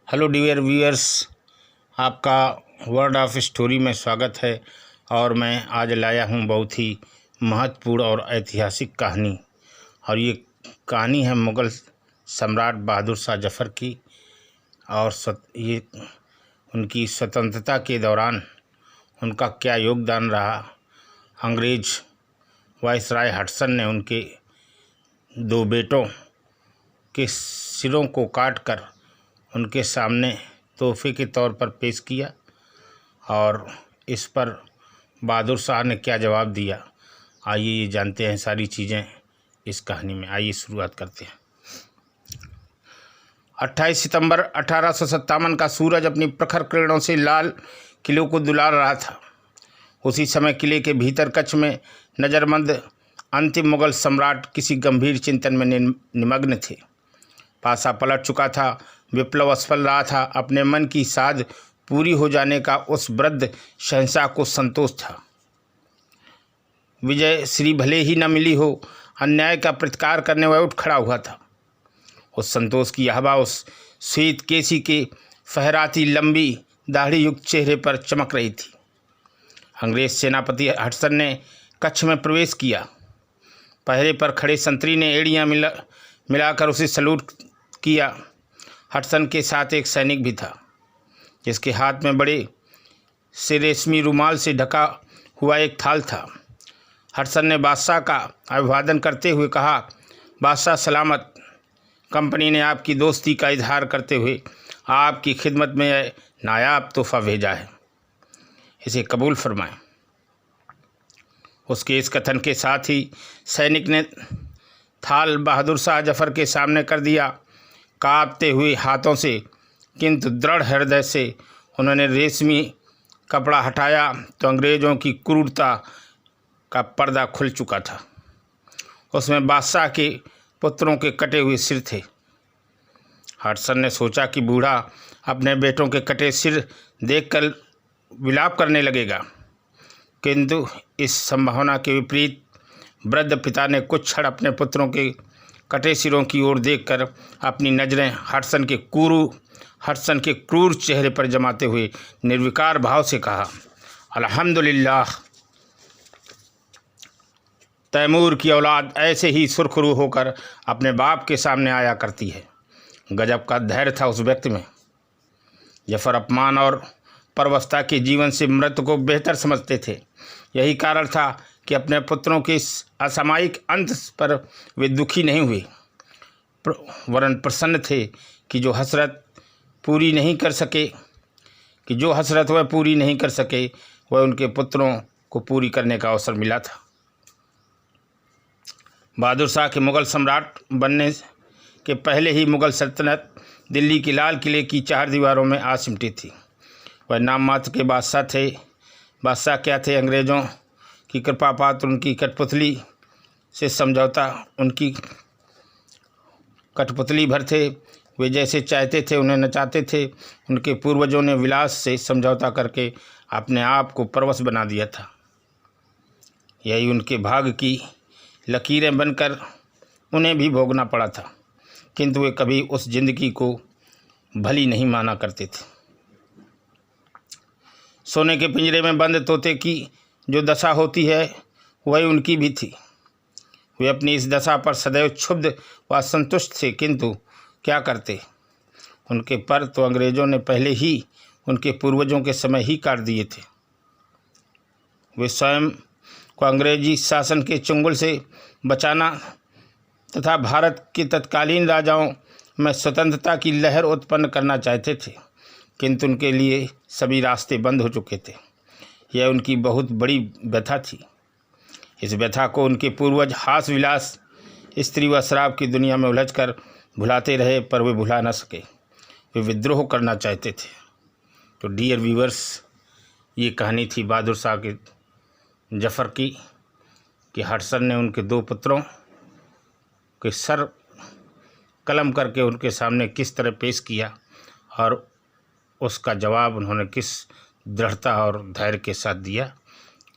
Hello dear viewers, आपका word of story में स्वागत है। और मैं आज लाया हूँ बहुत ही महत्वपूर्ण और ऐतिहासिक कहानी। और ये कहानी है मुग़ल सम्राट बहादुर शाह जफ़र की। और ये उनकी स्वतंत्रता के दौरान उनका क्या योगदान रहा। अंग्रेज़ वायसराय हडसन ने उनके दो बेटों के सिरों को काटकर उनके सामने तोहफे के तौर पर पेश किया, और इस पर बहादुर शाह ने क्या जवाब दिया, आइए ये जानते हैं सारी चीज़ें इस कहानी में। आइए शुरुआत करते हैं। 28 सितंबर 1857 का सूरज अपनी प्रखर किरणों से लाल किले को दुलार रहा था। उसी समय किले के भीतर कच्छ में नज़रमंद अंतिम मुग़ल सम्राट किसी गंभीर चिंतन में निमग्न थे। पासा पलट चुका था, विप्लव असफल रहा था। अपने मन की साध पूरी हो जाने का उस वृद्ध शहंशाह को संतोष था। विजय श्री भले ही न मिली हो, अन्याय का प्रतिकार करने वह उठ खड़ा हुआ था। उस संतोष की हवा उस श्वेत केसी के फहराती लंबी दाढ़ी युक्त चेहरे पर चमक रही थी। अंग्रेज सेनापति हडसन ने कच्छ में प्रवेश किया। पहरे पर खड़े संतरी ने एड़ियाँ मिलाकर उसे सलूट किया। हडसन के साथ एक सैनिक भी था, जिसके हाथ में बड़े से रेशमी रुमाल से ढका हुआ एक थाल था। हडसन ने बादशाह का अभिवादन करते हुए कहा, बादशाह सलामत। कंपनी ने आपकी दोस्ती का इजहार करते हुए आपकी खिदमत में नायाब तोहफा भेजा है, इसे कबूल फरमाएं। उसके इस कथन के साथ ही सैनिक ने थाल बहादुर शाह जफ़र के सामने कर दिया। कांपते हुए हाथों से किंतु दृढ़ हृदय से उन्होंने रेशमी कपड़ा हटाया तो अंग्रेज़ों की क्रूरता का पर्दा खुल चुका था। उसमें बादशाह के पुत्रों के कटे हुए सिर थे। हडसन ने सोचा कि बूढ़ा अपने बेटों के कटे सिर देखकर विलाप करने लगेगा, किंतु इस संभावना के विपरीत वृद्ध पिता ने कुछ क्षण अपने पुत्रों के कटे सिरों की ओर देखकर अपनी नज़रें हडसन के क्रूर चेहरे पर जमाते हुए निर्विकार भाव से कहा, अल्हम्दुलिल्लाह, तैमूर की औलाद ऐसे ही सुरखरू होकर अपने बाप के सामने आया करती है। गजब का धैर्य था उस व्यक्ति में। जफ़र अपमान और परवस्था के जीवन से मृत्यु को बेहतर समझते थे। यही कारण था कि अपने पुत्रों के इस असामयिक अंत पर वे दुखी नहीं हुए, वरन प्रसन्न थे कि जो हसरत वह पूरी नहीं कर सके वह उनके पुत्रों को पूरी करने का अवसर मिला था। बहादुर शाह के मुग़ल सम्राट बनने के पहले ही मुग़ल सल्तनत दिल्ली के लाल किले की चार दीवारों में आ सिमटी थी। वह नाम मात्र के बादशाह थे। बादशाह क्या थे? अंग्रेज़ों की कृपा पात्र उनकी कठपुतली से समझौता, उनकी कठपुतली भर थे। वे जैसे चाहते थे उन्हें नचाते थे। उनके पूर्वजों ने विलास से समझौता करके अपने आप को परवश बना दिया था। यही उनके भाग्य की लकीरें बनकर उन्हें भी भोगना पड़ा था, किंतु वे कभी उस जिंदगी को भली नहीं माना करते थे। सोने के पिंजरे में बंद तोते की जो दशा होती है वही उनकी भी थी। वे अपनी इस दशा पर सदैव क्षुब्ध व असंतुष्ट थे, किंतु क्या करते। उनके पर तो अंग्रेज़ों ने पहले ही उनके पूर्वजों के समय ही काट दिए थे। वे स्वयं को अंग्रेजी शासन के चंगुल से बचाना तथा भारत के तत्कालीन राजाओं में स्वतंत्रता की लहर उत्पन्न करना चाहते थे, किंतु उनके लिए सभी रास्ते बंद हो चुके थे। यह उनकी बहुत बड़ी व्यथा थी। इस व्यथा को उनके पूर्वज हास विलास, स्त्री व शराब की दुनिया में उलझकर भुलाते रहे, पर वे भुला न सके। वे विद्रोह करना चाहते थे। तो डियर व्यूअर्स, ये कहानी थी बहादुर शाह के जफ़र की कि हडसन ने उनके दो पुत्रों के सर कलम करके उनके सामने किस तरह पेश किया, और उसका जवाब उन्होंने किस दृढ़ता और धैर्य के साथ दिया।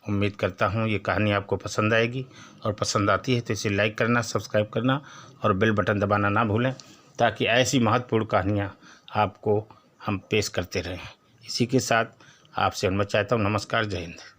उम्मीद करता हूँ ये कहानी आपको पसंद आएगी, और पसंद आती है तो इसे लाइक करना, सब्सक्राइब करना और बेल बटन दबाना ना भूलें, ताकि ऐसी महत्वपूर्ण कहानियाँ आपको हम पेश करते रहें। इसी के साथ आपसे अनुमति चाहता हूँ। नमस्कार, जय हिंद।